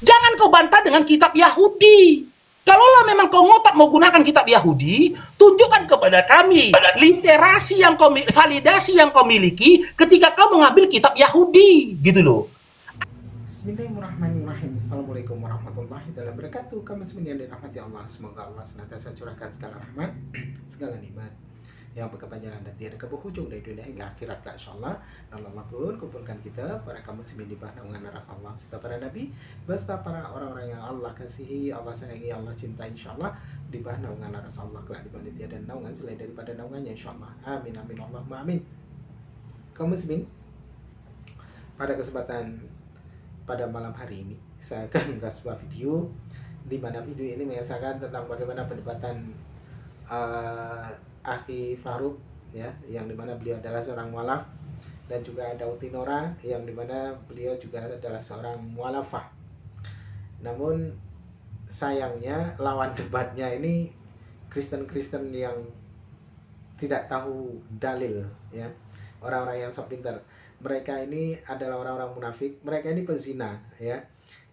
Jangan kau bantah dengan kitab Yahudi. Kalaulah memang kau ngotot mau gunakan kitab Yahudi, tunjukkan kepada kami literasi yang kau, validasi yang kau miliki ketika kau mengambil kitab Yahudi, gitu loh. Bismillahirrahmanirrahim. Assalamualaikum warahmatullahi wabarakatuh. Kamu semua yang dirahmati Allah, semoga Allah senantiasa curahkan segala rahmat, segala nikmat yang berkepanjangan dan tiada keberhujung dari dunia hingga akhirat, insyaallah. Dan Allah pun kumpulkan kita para kaum muslimin di bawah naungan Rasulullah serta para nabi beserta para orang-orang yang Allah kasihi, Allah sayangi, Allah cintai, insyaallah, di bawah naungan Rasulullah kelak di bawah tiada naungan selain daripada naungannya, insyaallah. Amin amin Allahumma amin. Kaum muslimin, pada kesempatan pada malam hari ini saya akan mengunggah sebuah video di mana video ini mengisahkan tentang bagaimana perdebatan Akhi Farouk, ya, yang dimana beliau adalah seorang mualaf, dan juga ada Uti Nora yang dimana beliau juga adalah seorang mualafah. Namun sayangnya lawan debatnya ini Kristen-Kristen yang tidak tahu dalil, ya, orang-orang yang sok pintar. Mereka ini adalah orang-orang munafik, mereka ini pezina, ya.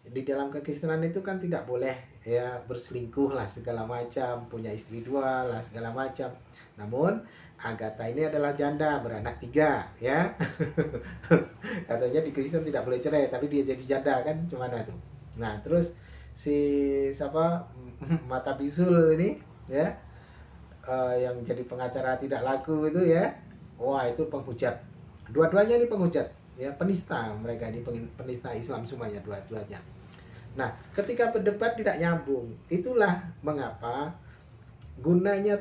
Di dalam kekristenan itu kan tidak boleh, ya, berselingkuh lah segala macam, punya istri dua lah segala macam. Namun Agatha ini adalah janda beranak 3, ya. Katanya di Kristen tidak boleh cerai, tapi dia jadi janda, kan gimana tuh. Nah terus si siapa Mata Bisul ini, ya, yang jadi pengacara tidak laku itu, ya, wah itu penghujat. Dua-duanya ini penghujat, ya, penista. Mereka ini penista Islam semuanya, dua-duanya. Nah, ketika berdebat tidak nyambung, itulah mengapa gunanya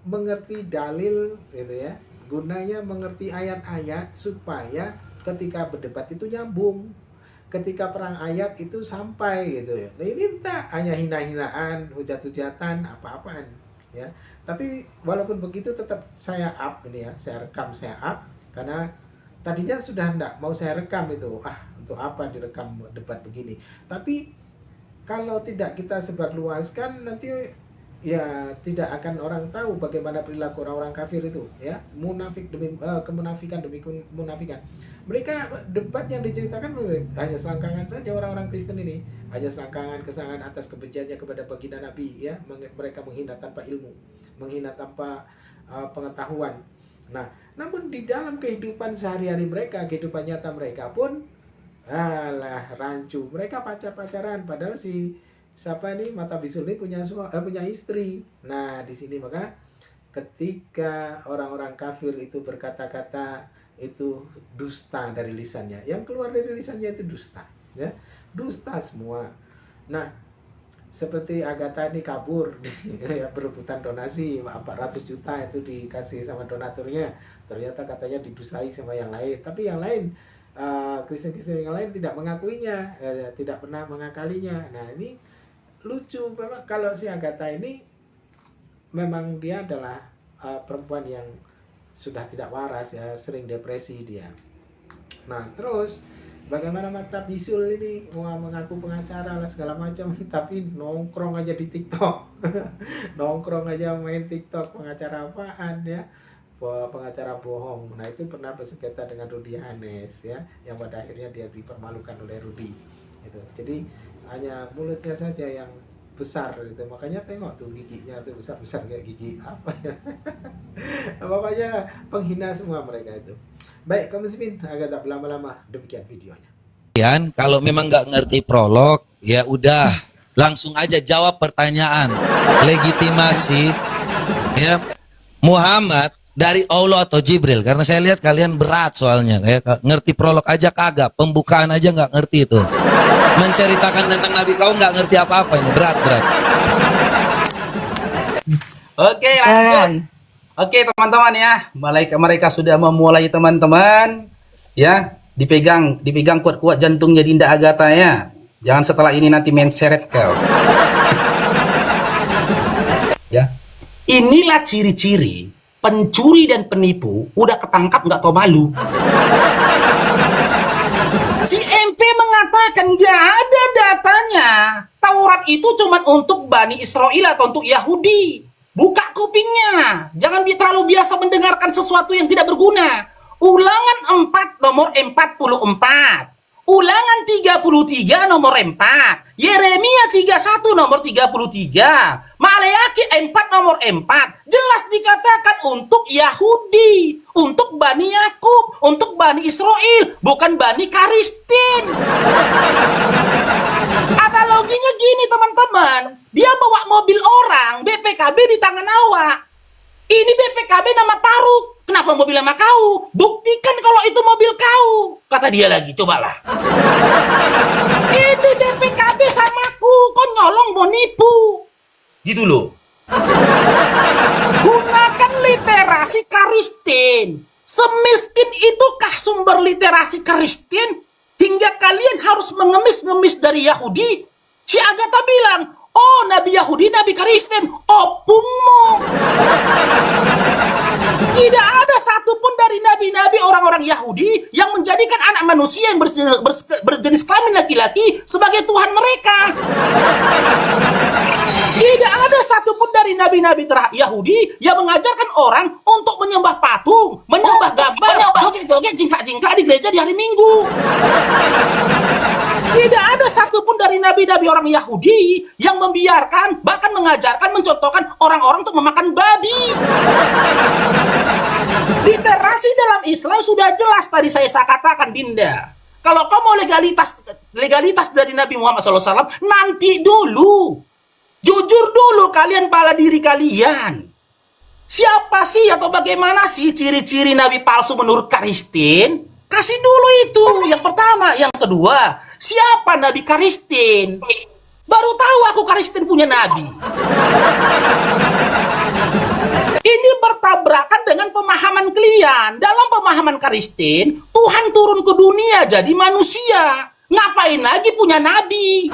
mengerti dalil, gitu ya. Gunanya mengerti ayat-ayat supaya ketika berdebat itu nyambung. Ketika perang ayat itu sampai, gitu ya. Nah, ini tak hanya hina-hinaan, hujat-hujatan, apa-apaan, ya. Tapi walaupun begitu tetap saya up ini, ya, saya rekam, saya up, karena tadinya sudah enggak mau saya rekam itu. Untuk apa direkam debat begini? Tapi kalau tidak kita sebarluaskan, nanti ya tidak akan orang tahu bagaimana perilaku orang-orang kafir itu, ya. Munafik demi kemunafikan demi kemunafikan. Mereka debat yang diceritakan hanya selangkangan saja. Orang-orang Kristen ini hanya selangkangan atas kebenciannya kepada baginda Nabi, ya. Mereka menghina tanpa ilmu, menghina tanpa pengetahuan. Nah, namun di dalam kehidupan sehari-hari mereka, kehidupan nyata mereka pun rancu. Mereka pacaran, padahal si siapa ini Mata Bisul ini punya istri. Nah, di sini maka ketika orang-orang kafir itu berkata-kata, itu dusta dari lisannya. Yang keluar dari lisannya itu dusta, ya. Dusta semua. Nah, seperti Agatha ini kabur, ya, berebutan donasi 400 juta itu dikasih sama donaturnya. Ternyata katanya didusai sama yang lain. Tapi yang lain, Kristen-Kristen yang lain tidak mengakuinya, tidak pernah mengakalinya. Nah, ini lucu memang. Kalau si Agatha ini memang dia adalah perempuan yang sudah tidak waras, ya, sering depresi dia. Nah, terus bagaimana Mata Bisul ini mengaku pengacara lah segala macam, tapi nongkrong aja di TikTok. Nongkrong aja main TikTok, pengacara apaan, ya? Pengacara bohong. Nah, itu pernah bersengketa dengan Rudy Hanes, ya, yang pada akhirnya dia dipermalukan oleh Rudy. Itu. Jadi hanya mulutnya saja yang besar itu, makanya tengok tuh giginya tuh besar-besar kayak gigi apa, ya. Pokoknya penghina semua mereka itu. Baik, kaum muslimin, agak tak berlama-lama, demikian videonya. Kalau memang nggak ngerti prolog, ya udah langsung aja jawab pertanyaan. Legitimasi, ya, Muhammad dari Allah atau Jibril? Karena saya lihat kalian berat soalnya, ya, ngerti prolog aja kagak, pembukaan aja nggak ngerti itu. Menceritakan tentang Nabi kau nggak ngerti apa-apa, ini berat. Oke, lanjut. Oke, teman-teman, ya. Mereka sudah memulai, teman-teman. Ya, dipegang kuat-kuat jantungnya Dinda Agatha, ya. Jangan setelah ini nanti main seret kau. Ya. Inilah ciri-ciri pencuri dan penipu udah ketangkap nggak tau malu. Si MP mengatakan nggak ada datanya. Taurat itu cuma untuk Bani Israel atau untuk Yahudi. Buka kupingnya. Jangan terlalu biasa mendengarkan sesuatu yang tidak berguna. Ulangan 4 nomor 44. Ulangan 33 nomor 4, Yeremia 31 nomor 33, Maleaki 4 nomor 4, jelas dikatakan untuk Yahudi, untuk Bani Yakub, untuk Bani Israel, bukan Bani Karistin. Analoginya gini teman-teman, dia bawa mobil orang, BPKB di tangan awak. Ini BPKB nama Paruk. Kenapa mobil nama kau? Buktikan kalau itu mobil kau. Kata dia lagi, cobalah. Ini BPKB samaku. Kau nyolong mau nipu. Gitu loh. Gunakan literasi Karistin. Semiskin itukah sumber literasi Karistin? Hingga kalian harus mengemis-ngemis dari Yahudi? Si Agatha bilang, oh Nabi Yahudi, Nabi Kristen, opungmu. Tidak ada satupun dari nabi-nabi orang-orang Yahudi yang menjadikan anak manusia yang berjenis kelamin laki-laki sebagai Tuhan mereka. Tidak ada satupun dari nabi-nabi Yahudi yang mengajarkan orang untuk menyembah patung, menyembah gambar, joget-joget, jingkrak-jingkrak di gereja di hari Minggu. Tidak ada satupun dari nabi-nabi orang Yahudi yang membiarkan, bahkan mengajarkan, mencontohkan orang-orang untuk memakan babi. Literasi dalam Islam sudah jelas tadi saya katakan, Dinda. Kalau kau mau legalitas dari Nabi Muhammad SAW, nanti dulu. Jujur dulu kalian pada diri kalian. Siapa sih atau bagaimana sih ciri-ciri Nabi palsu menurut Karistin? Kasih dulu itu, yang pertama. Yang kedua, siapa Nabi Karistin? Baru tahu aku Karistin punya Nabi. Ini bertabrakan dengan pemahaman kalian. Dalam pemahaman Karistin, Tuhan turun ke dunia jadi manusia. Ngapain lagi punya Nabi?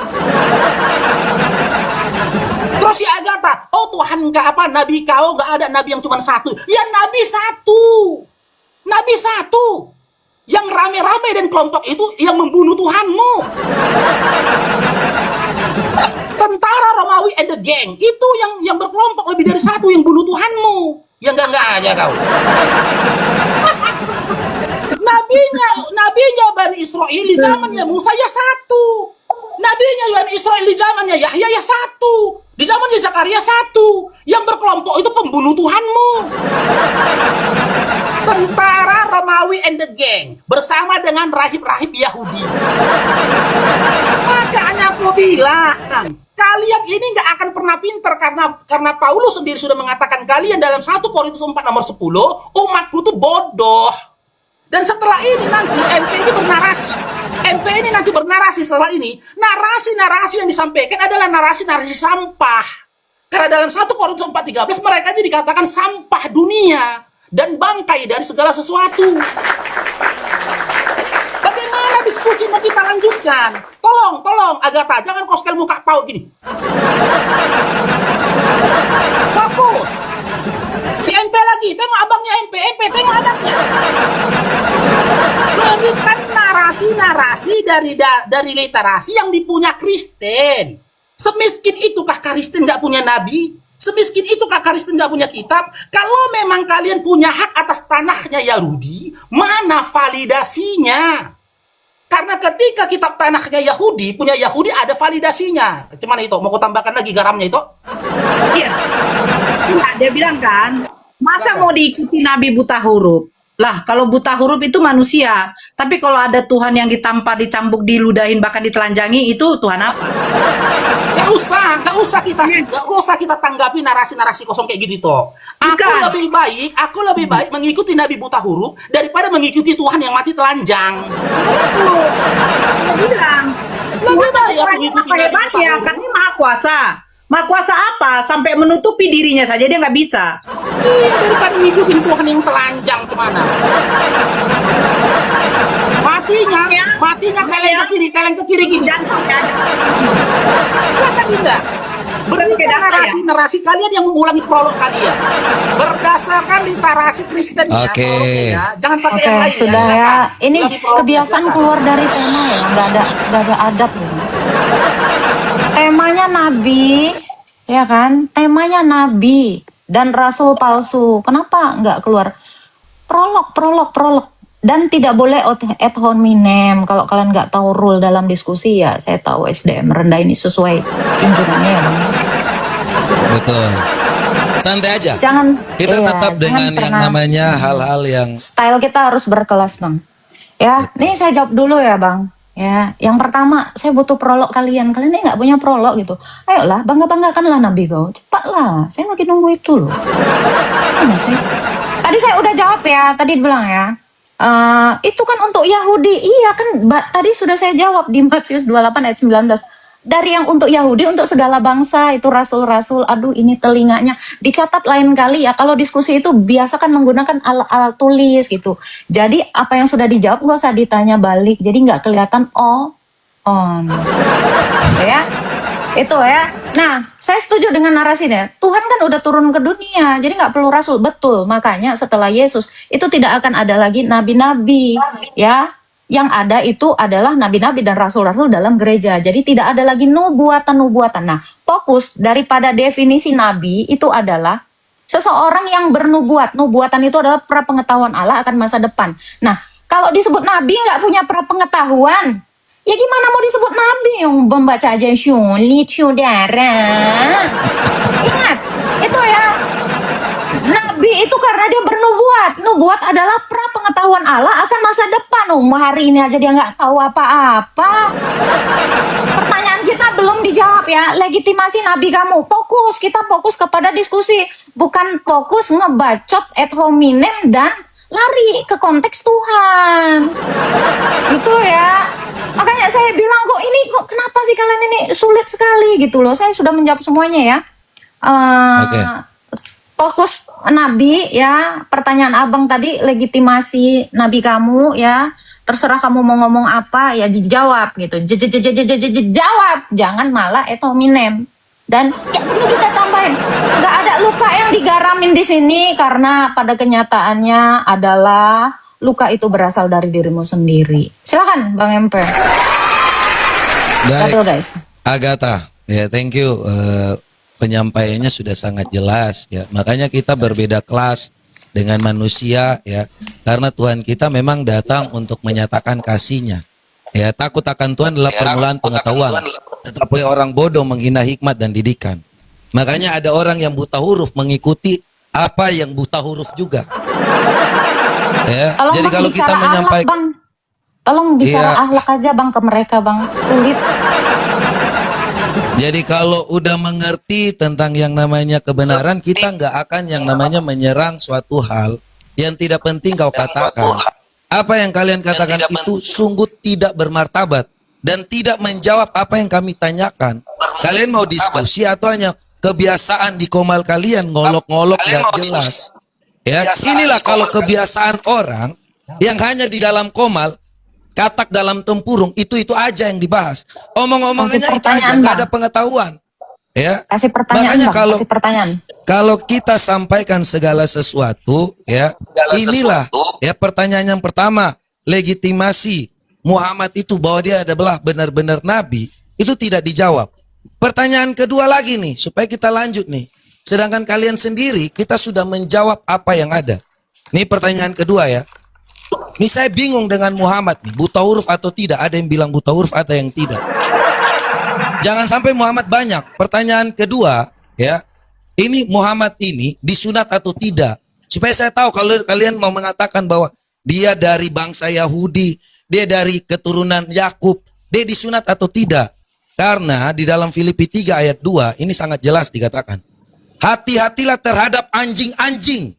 Terus si Agatha, oh Tuhan Nabi kau nggak ada Nabi yang cuma satu. Ya Nabi satu. Nabi satu. Yang rame-rame dan kelompok itu yang membunuh Tuhanmu. Tentara Romawi and the gang itu yang berkelompok lebih dari satu yang bunuh Tuhanmu. Yang enggak aja kau. Nabinya Bani Israel di zamannya Musa ya satu. Nabinya Bani Israel di zamannya Yahya ya satu. Di zamannya Zakaria satu. Yang berkelompok itu pembunuh Tuhanmu. Tentara Romawi and the gang bersama dengan rahib-rahib Yahudi. Makanya aku bilang, kalian ini nggak akan pernah pinter karena Paulus sendiri sudah mengatakan kalian dalam 1 Korintus 4 nomor 10, umatku tuh bodoh. Dan setelah ini nanti MP ini nanti bernarasi setelah ini, narasi-narasi yang disampaikan adalah narasi-narasi sampah. Karena dalam 1 Korintus 4:13 mereka ini dikatakan sampah dunia dan bangkai dari segala sesuatu. Bagaimana diskusi mau kita lanjutkan? Tolong Agatha, jangan kau sekali muka pau gini. Fokus. Si MP lagi, tengok abangnya MP tengok abangnya. Berikan narasi-narasi dari literasi yang dipunya Kristen. Semiskin itukah Kristen nggak punya nabi? Semiskin itukah Kristen nggak punya kitab? Kalau memang kalian punya hak atas tanahnya Yahudi, mana validasinya? Karena ketika kitab tanahnya Yahudi, punya Yahudi ada validasinya. Cuman itu, mau kau tambahkan lagi garamnya itu? Iya. Nah, dia bilang kan, masa mau diikuti Nabi buta huruf? Lah, kalau buta huruf itu manusia. Tapi kalau ada Tuhan yang ditampar, dicambuk, diludahin, bahkan ditelanjangi, itu Tuhan apa? Gak usah kita tanggapi narasi-narasi kosong kayak gitu toh. Aku lebih baik mengikuti Nabi buta huruf daripada mengikuti Tuhan yang mati telanjang. Bilang, Lebih baik aku mengikuti apa Nabi buta hebatnya? huruf. Kan ini maha kuasa. Maha kuasa apa? Sampai menutupi dirinya saja dia nggak bisa. Iya, daripada ngikutin Tuhan yang telanjang kemana. Matinya keleng ke kiri gini. Silakan Dinda. Berikan narasi kalian yang mengulangi prolog kalian. Berdasarkan literasi Kristen ya. Oke. Ya. Jangan pakai Oke, yang lain. sudah ya. ya. Ini Ulangi prolog, kebiasaan silakan. keluar dari tema ya, nggak ada adab ya. Temanya Nabi, ya kan? Temanya Nabi dan Rasul palsu. Kenapa nggak keluar prolog? Dan tidak boleh ad hominem. Kalau kalian nggak tahu rule dalam diskusi ya, saya tahu SDM rendah ini sesuai junjungannya ya Bang. Betul. Santai aja. Jangan Kita iya, tetap dengan jangan yang pernah- namanya hal-hal yang style kita harus berkelas Bang. Ya, nih saya jawab dulu ya Bang. Ya, yang pertama saya butuh prolog kalian. Kalian ini nggak punya prolog gitu. Ayolah, bangga-banggakanlah Nabi kau. Cepatlah, saya lagi nunggu itu loh. Mana sih? Tadi saya udah jawab ya. Tadi bilang ya. Itu kan untuk Yahudi. Iya kan, tadi sudah saya jawab di Matius 28 ayat 19. Dari yang untuk Yahudi, untuk segala bangsa, itu rasul-rasul. Aduh, ini telinganya. Dicatat lain kali ya. Kalau diskusi itu biasakan menggunakan alat tulis gitu. Jadi apa yang sudah dijawab nggak usah ditanya balik. Jadi nggak kelihatan on. Ya, itu ya. Nah, saya setuju dengan narasinya. Tuhan kan udah turun ke dunia, jadi nggak perlu rasul. Betul, makanya setelah Yesus itu tidak akan ada lagi nabi-nabi, ya. Yang ada itu adalah nabi-nabi dan rasul-rasul dalam gereja. Jadi tidak ada lagi nubuatan-nubuatan. Nah, fokus daripada definisi nabi itu adalah seseorang yang bernubuat. Nubuatan itu adalah prapengetahuan Allah akan masa depan. Nah, kalau disebut nabi nggak punya prapengetahuan, ya gimana mau disebut nabi yang membaca aja sulit, saudara. Ingat, itu ya. Nabi itu karena dia bernubuat. Nubuat adalah prapengetahuan Allah akan masa depan. Hari ini aja dia nggak tahu apa-apa. Pertanyaan kita belum dijawab ya. Legitimasi nabi kamu. Fokus, kita fokus kepada diskusi. Bukan fokus ngebacot ad hominem dan lari ke konteks Tuhan. Gitu ya. Makanya saya bilang kok ini kok kenapa sih kalian ini sulit sekali gitu loh. Saya sudah menjawab semuanya ya. Oke. Fokus nabi ya. Pertanyaan abang tadi legitimasi nabi kamu ya. Terserah kamu mau ngomong apa ya dijawab gitu. Jawab. Jangan malah ad hominem. Dan ya ini kita tambahin, nggak ada luka yang digaramin di sini karena pada kenyataannya adalah luka itu berasal dari dirimu sendiri. Silakan Bang Empe. Baik, Betul guys. Agatha, ya thank you. Penyampaiannya sudah sangat jelas ya. Makanya kita berbeda kelas dengan manusia ya. Karena Tuhan kita memang datang untuk menyatakan kasih-Nya. Ya, takut akan Tuhan adalah permulaan pengetahuan. Tetapi orang bodoh menghina hikmat dan didikan. Makanya ada orang yang buta huruf mengikuti apa yang buta huruf juga. Ya, Tolong jadi Bang, kalau kita bicara menyampaikan, Bang. Tolong bicara Iya. akhlak aja Bang ke mereka Bang. Sulit. jadi kalau udah mengerti tentang yang namanya kebenaran, kita nggak akan yang namanya menyerang suatu hal yang tidak penting kau katakan. Apa yang kalian katakan itu sungguh tidak bermartabat dan tidak menjawab apa yang kami tanyakan. Kalian mau diskusi atau hanya kebiasaan di komal kalian ngolok-ngolok nggak jelas? Ya, inilah kalau kebiasaan orang yang hanya di dalam komal, katak dalam tempurung, itu aja yang dibahas. Omong-omongannya Kasih itu aja, pertanyaan, nggak Bang. ada pengetahuan. Ya. Kasih pertanyaan Makanya Bang, kalau kasih pertanyaan. kalau kita sampaikan segala sesuatu, ya, inilah ya pertanyaan yang pertama, legitimasi Muhammad itu bahwa dia adalah benar-benar nabi, itu tidak dijawab. Pertanyaan kedua lagi nih, supaya kita lanjut nih. Sedangkan kalian sendiri, kita sudah menjawab apa yang ada. Nih pertanyaan kedua ya. Nih saya bingung dengan Muhammad nih, buta huruf atau tidak. Ada yang bilang buta huruf, ada yang tidak. Jangan sampai Muhammad banyak. Pertanyaan kedua, ya, ini Muhammad ini disunat atau tidak? Supaya saya tahu kalau kalian mau mengatakan bahwa dia dari bangsa Yahudi, dia dari keturunan Yakub, dia disunat atau tidak? Karena di dalam Filipi 3 ayat 2 ini sangat jelas dikatakan. Hati-hatilah terhadap anjing-anjing.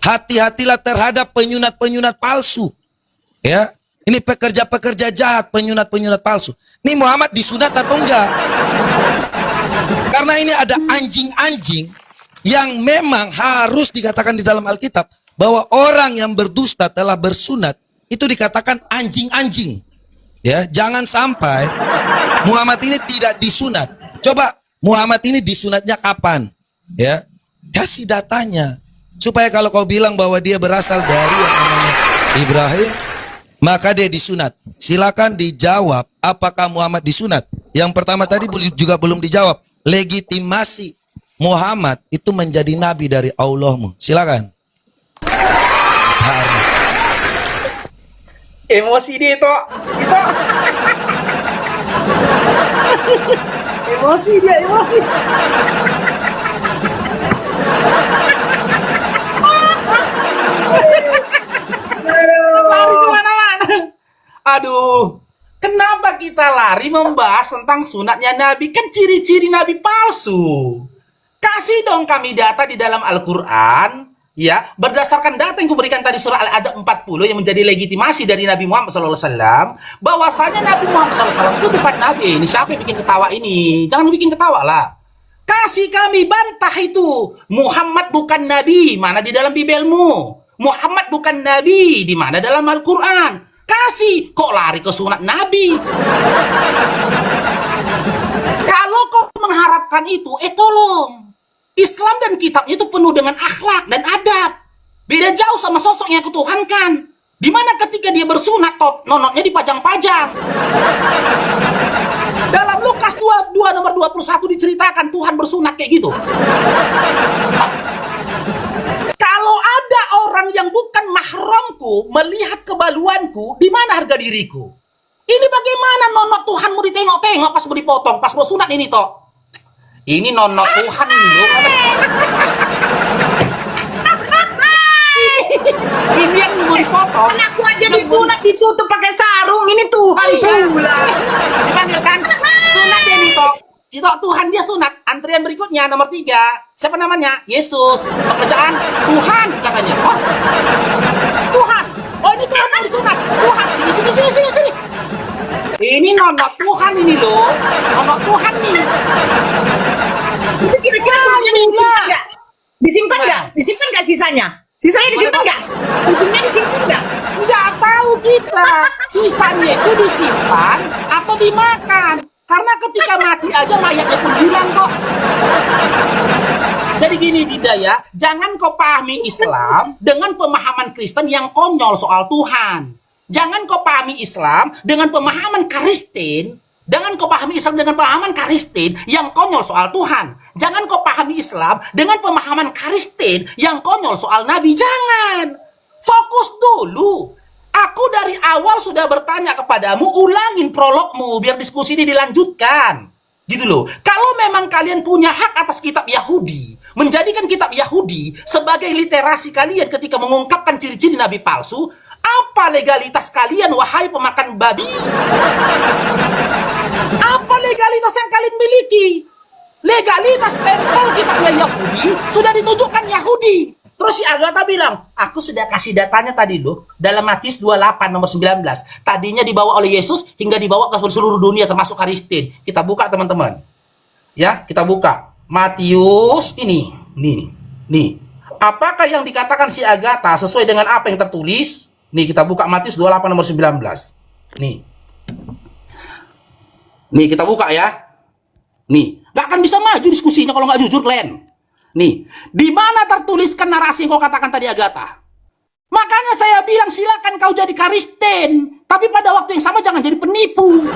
Hati-hatilah terhadap penyunat-penyunat palsu. Ya, ini pekerja-pekerja jahat, penyunat-penyunat palsu. Ini Muhammad disunat atau enggak? Karena ini ada anjing-anjing yang memang harus dikatakan di dalam Alkitab bahwa orang yang berdusta telah bersunat itu dikatakan anjing-anjing. Ya, jangan sampai Muhammad ini tidak disunat. Coba Muhammad ini disunatnya kapan? Ya, kasih datanya. Supaya kalau kau bilang bahwa dia berasal dari yang namanya Ibrahim, maka dia disunat. Silakan dijawab apakah Muhammad disunat. Yang pertama tadi juga belum dijawab. Legitimasi Muhammad itu menjadi nabi dari Allahmu. Silakan. Emosi dia itu. Emosi dia, emosi. Lari kemana-mana. Aduh, kenapa kita lari membahas tentang sunatnya Nabi? Kan ciri-ciri Nabi palsu. Kasih dong kami data di dalam Al-Quran, ya, berdasarkan data yang kuberikan tadi surah Al-Adab 40 yang menjadi legitimasi dari Nabi Muhammad SAW, bahwasanya Nabi Muhammad SAW itu bukan Nabi. Ini siapa yang bikin ketawa ini? Jangan bikin ketawa lah. Kasih kami bantah itu. Muhammad bukan Nabi, mana di dalam Bibelmu? Muhammad bukan Nabi, di mana dalam Al-Quran? Kasih, kok lari ke sunat Nabi? Kalau kau mengharapkan itu, tolong. Islam dan kitabnya itu penuh dengan akhlak dan adab. Beda jauh sama sosok yang kutuhankan. Dimana ketika dia bersunat, nonotnya dipajang-pajang. Dalam Lukas 22 nomor 21 diceritakan Tuhan bersunat kayak gitu. Kalau ada orang yang bukan mahramku melihat kebaluanku, di mana harga diriku? Ini bagaimana nonot Tuhanmu ditengok-tengok pas mau dipotong, pas mau sunat ini toh? Ini nonot Tuhan loh. Ini yang mau dipotong. Anakku aja disunat ditutup pakai sarung, ini Tuhan pula. Dipanggil kan? Sunat dia nih toh. Itu Tuhan dia sunat. Antrian berikutnya nomor 3. Siapa namanya? Yesus. Pekerjaan Tuhan katanya. Oh, Tuhan. Oh, ini Tuhan yang disunat. Tuhan. Sini. Ini nonot Tuhan ini loh. Nonot Tuhan nih. Itu kira-kira disimpan nggak? Disimpan nggak sisanya? Sisanya disimpan nggak? Ujungnya disimpan nggak? Nggak tahu kita. Sisanya itu disimpan atau dimakan. Karena ketika mati aja mayatnya pun hilang kok. Jadi gini Dinda ya, jangan kau pahami Islam dengan pemahaman Kristen yang konyol soal Tuhan. Jangan kau pahami Islam dengan pemahaman Kristen. Jangan kau pahami Islam dengan pemahaman Kristen yang konyol soal Tuhan. Jangan kau pahami Islam dengan pemahaman Kristen yang konyol soal Nabi. Jangan. Fokus dulu. Aku dari awal sudah bertanya kepadamu, ulangin prologmu biar diskusi ini dilanjutkan. Gitu loh. Kalau memang kalian punya hak atas kitab Yahudi, menjadikan kitab Yahudi sebagai literasi kalian ketika mengungkapkan ciri-ciri Nabi palsu, apa legalitas kalian, wahai pemakan babi? Apa legalitas yang kalian miliki? Legalitas tempel kitabnya Yahudi sudah ditunjukkan Yahudi. Terus si Agatha bilang, aku sudah kasih datanya tadi loh, dalam Matius 28 nomor 19. Tadinya dibawa oleh Yesus hingga dibawa ke seluruh dunia termasuk Kristen. Kita buka teman-teman. Ya, kita buka. Matius ini. Nih. Apakah yang dikatakan si Agatha sesuai dengan apa yang tertulis? Nih, kita buka Matius 28 nomor 19. Nih, kita buka ya. Nih, gak akan bisa maju diskusinya kalau nggak jujur, Glenn. Nih, di mana tertuliskan narasi yang kau katakan tadi, Agatha? Makanya saya bilang silakan kau jadi Kristen, tapi pada waktu yang sama jangan jadi penipu.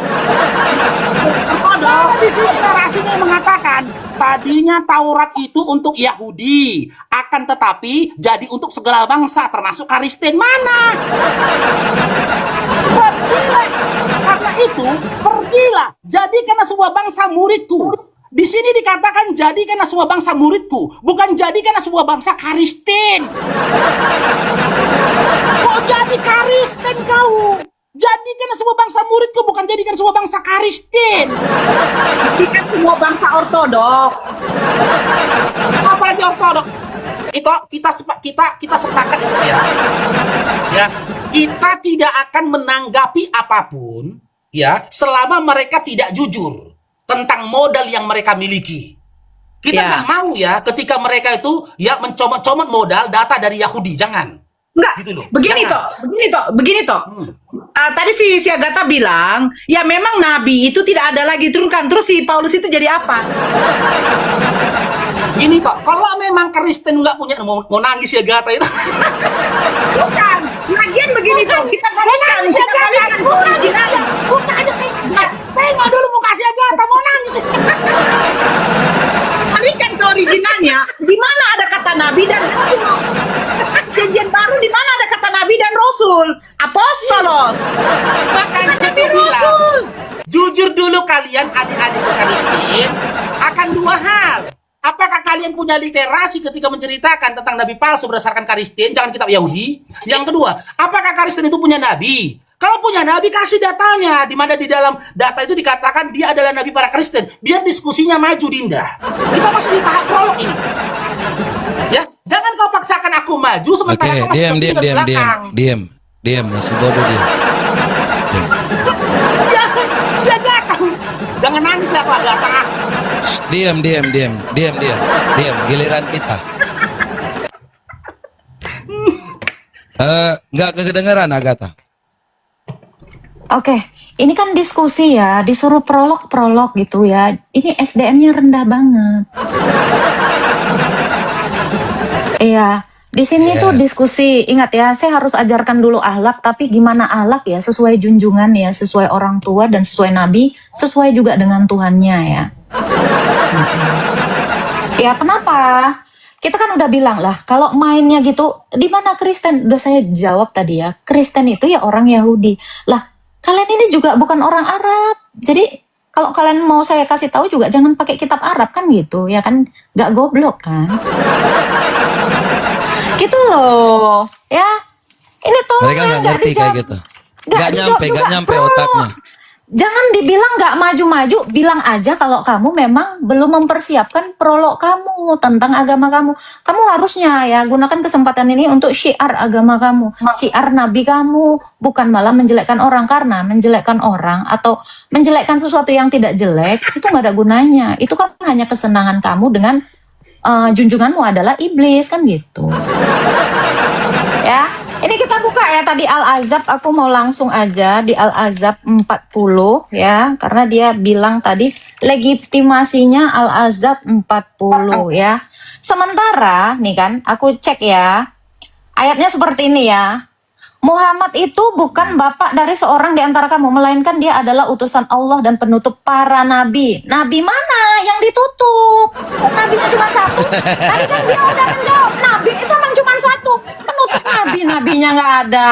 Karena di sini narasinya yang mengatakan tadinya Taurat itu untuk Yahudi, akan tetapi jadi untuk segala bangsa termasuk Kristen. Mana? Pergilah. Karena itu, pergilah. Jadikanlah sebuah bangsa muridku. Di sini dikatakan jadikanlah sebuah bangsa muridku, bukan jadikanlah sebuah bangsa Kristen. Kok jadi Kristen kau? Jadikanlah sebuah bangsa muridku, bukan jadikan sebuah bangsa Kristen. Jadikan semua bangsa ortodok. Apalagi ortodok? Itu kita sepakat itu ya. Ya, kita tidak akan menanggapi apapun ya selama mereka tidak jujur tentang modal yang mereka miliki. Kita nggak mau ya ketika mereka itu ya mencomot-comot modal data dari Yahudi, jangan. Enggak, Gitu loh. begini Jangan. toh. Tadi si Agatha bilang, ya memang Nabi itu tidak ada lagi turunkan. Terus si Paulus itu jadi apa? Gini kok, kalau memang Kristen nggak punya mau nangis ya Agatha itu. Bukan, lagian begini toh. Kita balikan, originalnya. Buka aja tengok dulu muka si Agatha mau nangis. Balikan ke originalnya. Di mana ada kata Nabi dan Rasul? Perjanjian baru di mana ada kata Nabi dan Rasul? Apostolos. kalian adik-adik Kristen akan dua hal. Apakah kalian punya literasi ketika menceritakan tentang nabi palsu berdasarkan Kristen, jangan kitab Yahudi? Yang kedua, apakah Kristen itu punya nabi? Kalau punya nabi, kasih datanya, di mana di dalam data itu dikatakan dia adalah nabi para Kristen. Biar diskusinya maju, Dinda. Kita masih di tahap prolog ini. Ya, jangan kau paksakan aku maju sementara Oke, kau masih berdiri di belakang. diam, masih bodoh diam. Siapa tahu? Jangan nangis lah Pak Agatha. Diam, giliran kita. Nggak kedengeran Agatha. Oke, ini kan diskusi ya, disuruh prolog gitu ya. Ini SDM-nya rendah banget. Iya, di sini Iya. tuh diskusi. Ingat ya, saya harus ajarkan dulu akhlak, tapi gimana akhlak ya, sesuai junjungan ya, sesuai orang tua dan sesuai nabi, sesuai juga dengan Tuhannya ya. Ya, kenapa? Kita kan udah bilang lah, kalau mainnya gitu, di mana Kristen? Udah saya jawab tadi ya, Kristen itu ya orang Yahudi. Lah, kalian ini juga bukan orang Arab. Jadi, kalau kalian mau saya kasih tahu juga jangan pakai kitab Arab kan gitu, ya kan? Gak goblok kan? Gitu loh, ya. Ini tolong Mereka ya, nggak ngerti kayak gitu. Nggak dijawab nyampe juga, otaknya. Jangan dibilang nggak maju-maju, bilang aja kalau kamu memang belum mempersiapkan prolog kamu tentang agama kamu. Kamu harusnya ya gunakan kesempatan ini untuk syiar agama kamu, syiar nabi kamu, bukan malah menjelekkan orang. Karena menjelekkan orang atau menjelekkan sesuatu yang tidak jelek itu nggak ada gunanya. Itu kan hanya kesenangan kamu dengan junjunganmu adalah iblis kan gitu. Ya. Ini kita buka ya tadi Al-Azab, aku mau langsung aja di Al-Azab 40 ya, karena dia bilang tadi legitimasinya Al-Azab 40 ya. Sementara nih kan, aku cek ya, ayatnya seperti ini ya. Muhammad itu bukan bapak dari seorang di antara kamu, melainkan dia adalah utusan Allah dan penutup para nabi. Nabi mana yang ditutup? Nabinya cuma satu. Tadi kan dia udah menjawab, nabi itu emang cuma satu. Penutup nabinya nggak ada.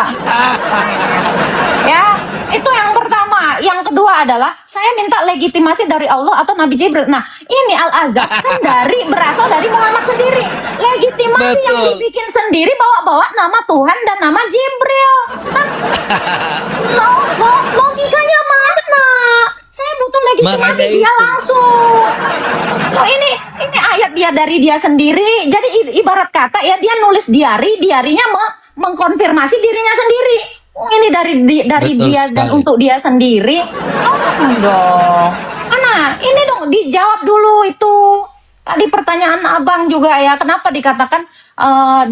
Ya, itu yang pertama. Yang kedua adalah saya minta legitimasi dari Allah atau Nabi Jibril. Nah, ini Al-Azab kan berasal dari Muhammad sendiri. Legitimasi yang Betul. dibikin sendiri bawa-bawa nama Tuhan dan nama Jibril. Kan? Logikanya mana? Saya butuh legitimasi Makanya dia itu. langsung. Loh ini ayat dia dari dia sendiri. Jadi ibarat kata ya dia nulis diarinya mengkonfirmasi dirinya sendiri. Ini dari Betul dia dan sekali. untuk dia sendiri. Oh dong. Nah, ini dong dijawab dulu itu. Tadi pertanyaan Abang juga ya, kenapa dikatakan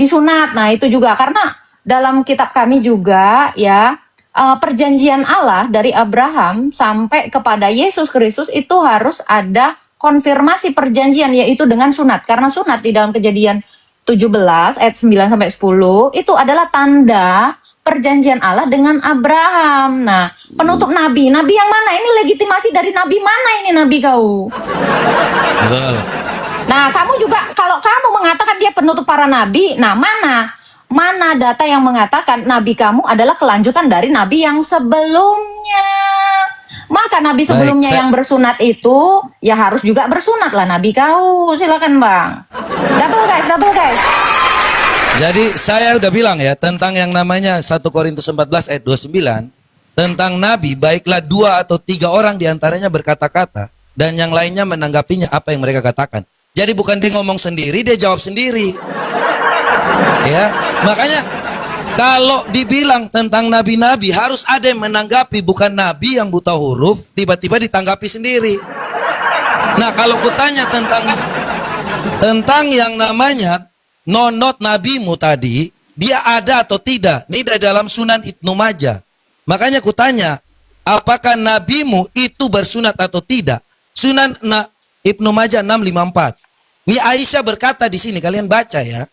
disunat? Nah, itu juga karena dalam kitab kami juga ya, perjanjian Allah dari Abraham sampai kepada Yesus Kristus itu harus ada konfirmasi perjanjian, yaitu dengan sunat. Karena sunat di dalam Kejadian 17 ayat 9 sampai 10 itu adalah tanda perjanjian Allah dengan Abraham. Nah, penutup nabi yang mana? Ini legitimasi dari nabi mana ini nabi kau? Betul. Nah, kamu juga kalau kamu mengatakan dia penutup para nabi, nah mana data yang mengatakan nabi kamu adalah kelanjutan dari nabi yang sebelumnya? Maka nabi sebelumnya yang bersunat itu ya harus juga bersunat lah nabi kau. Silakan Bang. Double guys. Jadi saya udah bilang ya tentang yang namanya 1 Korintus 14 ayat 29 tentang nabi, baiklah 2 atau 3 orang diantaranya berkata-kata dan yang lainnya menanggapinya apa yang mereka katakan. Jadi bukan dia ngomong sendiri, dia jawab sendiri. Ya, makanya kalau dibilang tentang nabi-nabi harus ada yang menanggapi, bukan nabi yang buta huruf tiba-tiba ditanggapi sendiri. Nah, kalau kutanya tentang yang namanya nonot nabimu tadi, dia ada atau tidak? Ini dari dalam Sunan Ibnu Majah. Makanya kutanya, apakah nabimu itu bersunat atau tidak? Sunan Ibnu Majah 654. Ini Aisyah berkata di sini, kalian baca ya.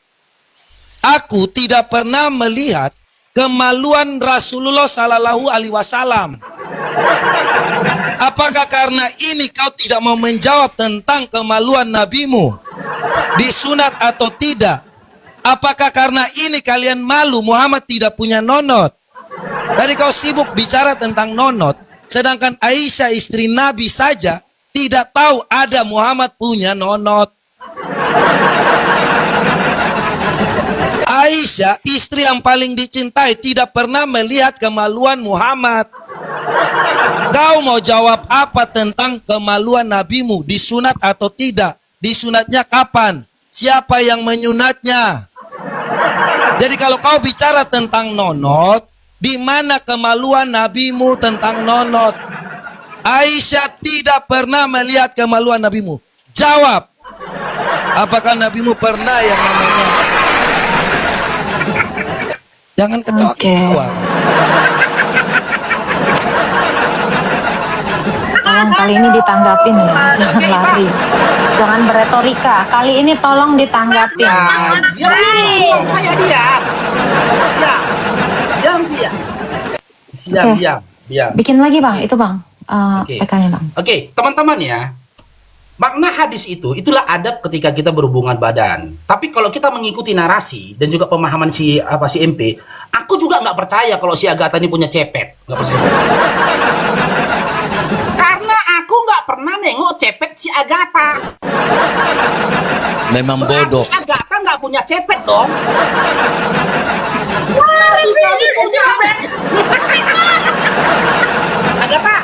Aku tidak pernah melihat kemaluan Rasulullah Sallallahu Alaihi Wasallam. Apakah karena ini kau tidak mau menjawab tentang kemaluan nabimu disunat atau tidak? Apakah karena ini kalian malu Muhammad tidak punya nonot? Tadi kau sibuk bicara tentang nonot. Sedangkan Aisyah istri Nabi saja tidak tahu ada Muhammad punya nonot. Aisyah istri yang paling dicintai tidak pernah melihat kemaluan Muhammad. Kau mau jawab apa tentang kemaluan nabimu? Disunat atau tidak? Disunatnya kapan? Siapa yang menyunatnya? Jadi kalau kau bicara tentang nonot, di mana kemaluan nabimu tentang nonot? Aisyah tidak pernah melihat kemaluan nabimu. Jawab. Apakah nabimu pernah yang namanya? Jangan ketawa-ketawa. Tolong kali ini ditanggapin ya, jangan lari. Jangan beretorika. Kali ini tolong ditanggapin. Diam dulu, saya diam. Diam. Oke. Diam. Bikin lagi bang, itu bang. Oke. PK-nya bang. Oke, teman-teman ya. Makna hadis itulah adab ketika kita berhubungan badan. Tapi kalau kita mengikuti narasi dan juga pemahaman si MP, aku juga nggak percaya kalau si Agatha ini punya cepet. Nggak percaya. Karena aku nggak pernah nengok cepet si Agatha. Memang bodoh. Berarti Agatha nggak punya cepet dong. Agatha.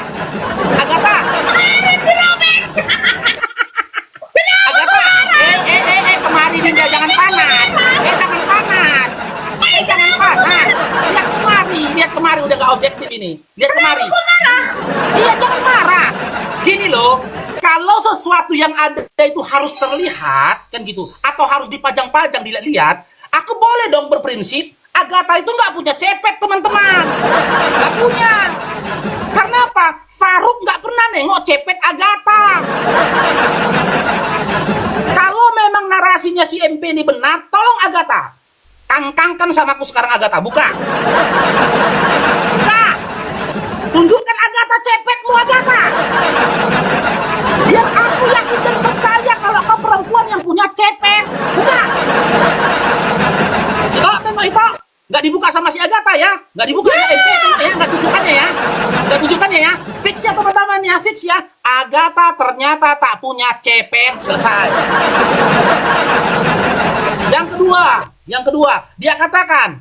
Kemari Dinda, jangan panas. Lihat kemari, udah gak objektif ini. Lihat kemari. Iya, jangan marah. Gini loh, kalau sesuatu yang ada itu harus terlihat, kan gitu, atau harus dipajang-pajang, dilihat, aku boleh dong berprinsip, Agatha itu nggak punya cepet, teman-teman. Nggak punya. Karena apa? Faruk nggak pernah nengok cepet Agatha. Kalau memang narasinya si MP ini benar, tolong Agatha. Kangkangkan sama aku sekarang Agatha, buka. Tunjukkan Agatha cepetmu Agatha. Biar aku yakin dan percaya kalau kau perempuan yang punya cepet. Buka. Tengok itu. Nggak dibuka sama si Agatha ya. Nggak dibuka ya MP ya. Nggak tunjukkannya ya. Fix ya teman-teman ya. Fix ya. Agatha ternyata tak punya cepet. Selesai. Yang kedua, dia katakan,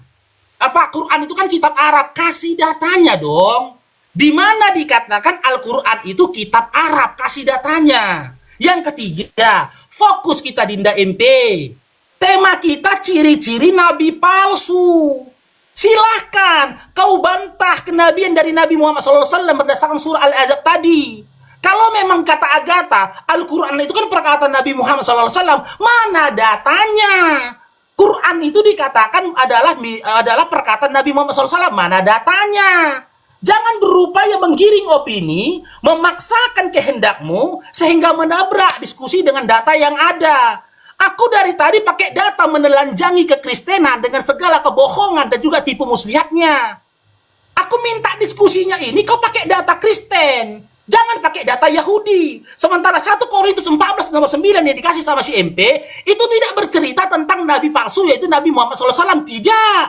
Quran itu kan kitab Arab, kasih datanya dong. Di mana dikatakan Al-Quran itu kitab Arab, kasih datanya. Yang ketiga, fokus kita Dinda MP. Tema kita ciri-ciri nabi palsu. Silahkan kau bantah kenabian dari Nabi Muhammad SAW berdasarkan surah Al-Ahzab tadi. Kalau memang kata Agatha, Al-Quran itu kan perkataan Nabi Muhammad SAW, mana datanya? Quran itu dikatakan adalah perkataan Nabi Muhammad SAW. Mana datanya? Jangan berupaya menggiring opini, memaksakan kehendakmu, sehingga menabrak diskusi dengan data yang ada. Aku dari tadi pakai data menelanjangi kekristenan dengan segala kebohongan dan juga tipu muslihatnya. Aku minta diskusinya ini kau pakai data Kristen. Jangan pakai data Yahudi. Sementara 1 Korintus 14 nomor 9 yang dikasih sama si MP, itu tidak bercerita tentang nabi palsu, yaitu Nabi Muhammad SAW. Tidak.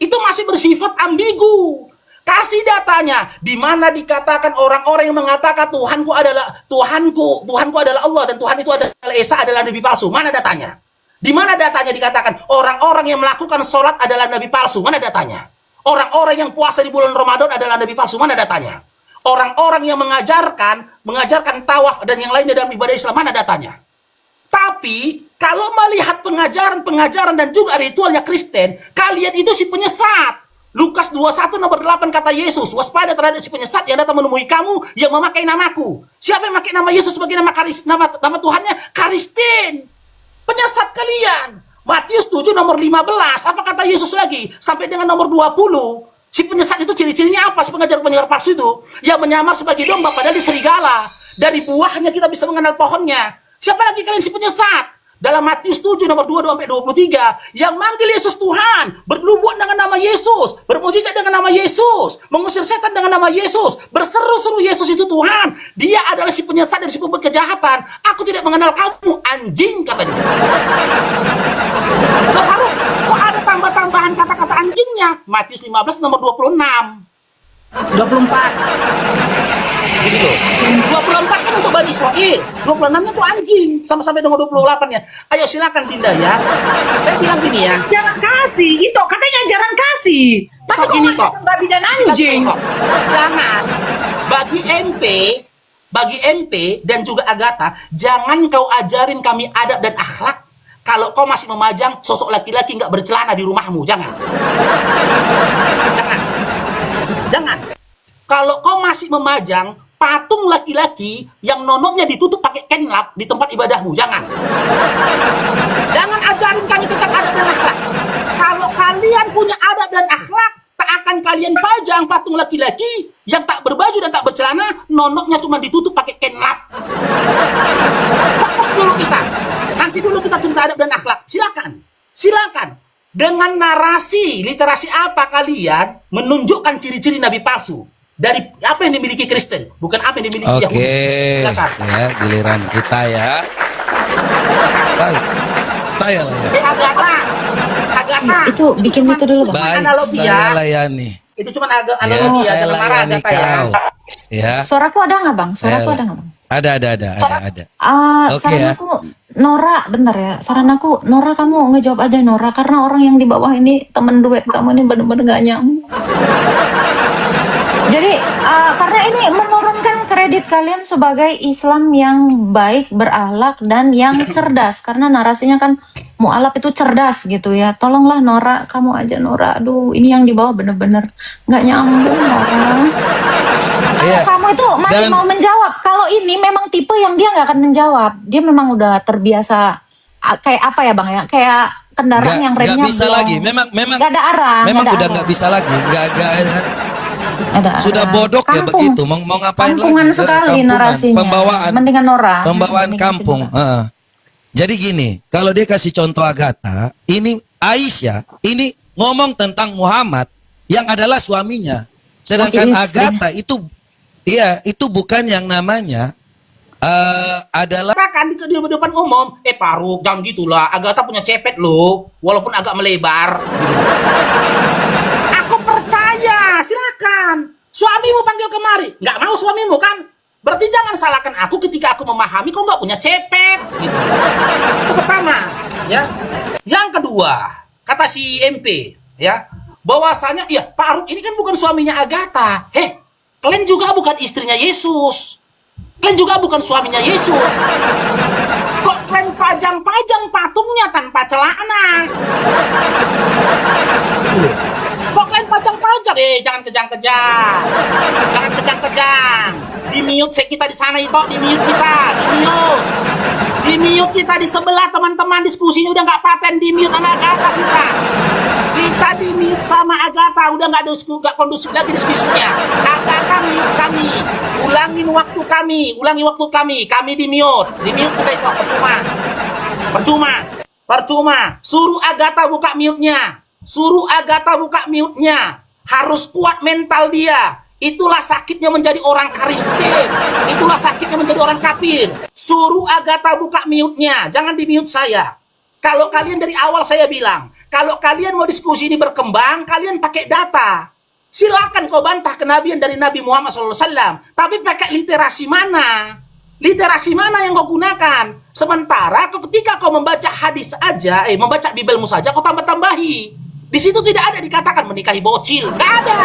Itu masih bersifat ambigu. Kasih datanya. Di mana dikatakan orang-orang yang mengatakan Tuhanku adalah Allah dan Tuhan itu adalah Esa adalah nabi palsu. Mana datanya? Di mana datanya dikatakan orang-orang yang melakukan sholat adalah nabi palsu? Mana datanya? Orang-orang yang puasa di bulan Ramadan adalah nabi palsu? Mana datanya? Orang-orang yang mengajarkan tawaf dan yang lainnya dalam ibadah Islam, mana datanya? Tapi kalau melihat pengajaran dan juga ritualnya Kristen, kalian itu si penyesat. Lukas 21 nomor 8 kata Yesus, waspada terhadap si penyesat yang datang menemui kamu yang memakai namaku. Siapa yang memakai nama Yesus sebagai nama Tuhannya? Kristen. Penyesat kalian. Matius 7 nomor 15, apa kata Yesus lagi? Sampai dengan nomor 20. Si penyesat itu ciri-cirinya apa? Si pengajar-pengajar palsu itu yang menyamar sebagai domba padahal di serigala. Dari buahnya kita bisa mengenal pohonnya. Siapa lagi kalian si penyesat? Dalam Matius 7 nomor 22-23 yang manggil Yesus Tuhan, bernubuat dengan nama Yesus, bermujizat dengan nama Yesus, mengusir setan dengan nama Yesus, berseru-seru Yesus itu Tuhan. Dia adalah si penyesat dan si pembuat kejahatan. Aku tidak mengenal kamu, anjing, katanya. Loh, kok ada tambah-tambahan kata-kata anjingnya? Matius 15 nomor 26. 24. Gitu loh. 24 kan untuk Bani Israel, 26-nya tuh anjing, sama-sampai dengan 28-nya. Ayo silakan Dinda ya. Saya bilang gini ya. Ajaran kasih, itu katanya ajaran kasih. Tapi Kok kok gini, ngajarin kok? babi dan anjing? Jangan bagi MP dan juga Agatha, jangan kau ajarin kami adab dan akhlak kalau kau masih memajang sosok laki-laki nggak bercelana di rumahmu. Jangan. Jangan. Kalau kau masih memajang patung laki-laki yang nonoknya ditutup pakai kenlap di tempat ibadahmu, jangan. Jangan ajarin kami tentang adab dan akhlak. Kalau kalian punya adab dan akhlak, tak akan kalian pajang patung laki-laki yang tak berbaju dan tak bercelana, nonoknya cuma ditutup pakai kenlap. Fokus dulu kita. Nanti dulu kita cerita adab dan akhlak. Silakan. Silakan. Dengan narasi, literasi apa kalian menunjukkan ciri-ciri nabi palsu? Dari apa yang dimiliki Kristen, bukan apa yang dimiliki Yahudi. Oke, Silakan. ya giliran kita ya. Baik, saya lah ya. Agatha. Itu bikin itu dulu bang. Baik, Analogi saya ya. layani. Itu cuma Ya, analogi ya, saya jangan marah layani Agatha ya. kau. Ya, Suaraku ada nggak bang? Suaraku Saya- ada nggak bang? ada. Oke, Saran ya. aku Nora, bentar ya. Saran aku Nora, kamu ngejawab aja Nora, karena orang yang di bawah ini temen duet kamu ini bener-bener gak nyambung. Jadi karena ini menurunkan kredit kalian sebagai Islam yang baik, berakhlak dan yang cerdas. Karena narasinya kan mualaf itu cerdas gitu ya. Tolonglah Nora, kamu aja Nora. Aduh, ini yang di bawah bener-bener nggak nyambung Nora. Iya. Kamu itu masih Dan- mau menjawab. Kalau ini memang tipe yang dia nggak akan menjawab. Dia memang udah terbiasa kayak apa ya bang ya? Kayak kendaraan yang Nggak remnya bisa blong. lagi. Memang Nggak ada arah. memang nggak ada udah arah. nggak bisa lagi. Nggak Ada sudah arah. bodok ya Kampung. begitu. Mau ngapain Kampungan lagi? sekali Kampungan. narasinya. Pembawaan Mendingan Nora. pembawaan Mendingan si kampung. Nora. Heeh. Jadi gini, kalau dia kasih contoh Agatha, ini Aisyah, ini ngomong tentang Muhammad yang adalah suaminya. Sedangkan Oke, istri. Agatha itu bukan yang namanya adalah Katakan di depan umum, Faruk, jangan gitulah. Agatha punya cepet loh, walaupun agak melebar. Aku percaya, silakan. Suamimu panggil kemari, nggak mau suamimu kan? Berarti jangan salahkan aku ketika aku memahami kau nggak punya cepet. Gitu. Itu pertama, ya. Yang kedua, kata si MP, ya, bahwasanya, ya Faruk ini kan bukan suaminya Agatha. Kalian juga bukan istrinya Yesus. Kalian juga bukan suaminya Yesus. Kok kalian pajang-pajang patungnya tanpa celana? Kok kalian pajang-pajang? Jangan kejang-kejang. Jangan kejang-kejang. Di-mute kita di sana itu, di-mute kita, di-mute. Di-mute kita di sebelah teman-teman, diskusinya udah nggak paten, di-mute sama Agatha kita. Kita di-mute sama Agatha, udah nggak kondusif lagi diskusinya. Agatha mute kami, ulangi waktu kami di-mute kita itu percuma. Suruh Agatha buka mute-nya, harus kuat mental dia. Itulah sakitnya menjadi orang Kristen. Itulah sakitnya menjadi orang kafir. Suruh Agatha buka mute-nya. Jangan di-mute saya. Kalau kalian dari awal saya bilang, kalau kalian mau diskusi ini berkembang, kalian pakai data. Silakan kau bantah kenabian dari Nabi Muhammad SAW. Tapi pakai literasi mana? Literasi mana yang kau gunakan? Sementara ketika kau membaca hadis aja, membaca Bibelmu saja, kau tambah-tambahi. Di situ tidak ada dikatakan menikahi bocil. Nggak ada.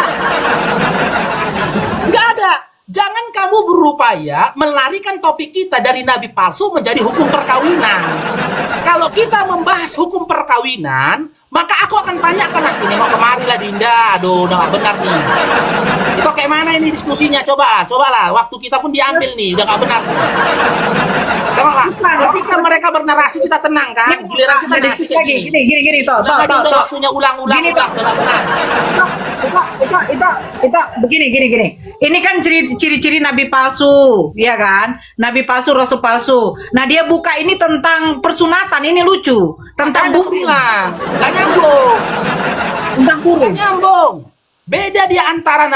Jangan kamu berupaya melarikan topik kita dari nabi palsu menjadi hukum perkawinan. Kalau kita membahas hukum perkawinan, maka aku akan tanyakan nanti, nengok kemari lah Dinda. Aduh, udah nggak benar nih. Itu kayak mana ini diskusinya? Cobalah. Waktu kita pun diambil nih, udah nggak benar. Tengoklah, ketika mereka bernarasi kita tenang kan? Giliran kita Ada narasi diskusi kayak lagi. gini. Gini, toh. Udah waktunya ulang-ulang, Gini, udah nggak benar. Itu begini. Ini kan ciri-ciri nabi palsu, ya kan? Nabi palsu, rasul palsu. Nah, dia buka ini tentang persunatan, ini lucu. Tentang burung. Nggak nyambung. Tentang burung. Nggak nyambung. Beda dia antara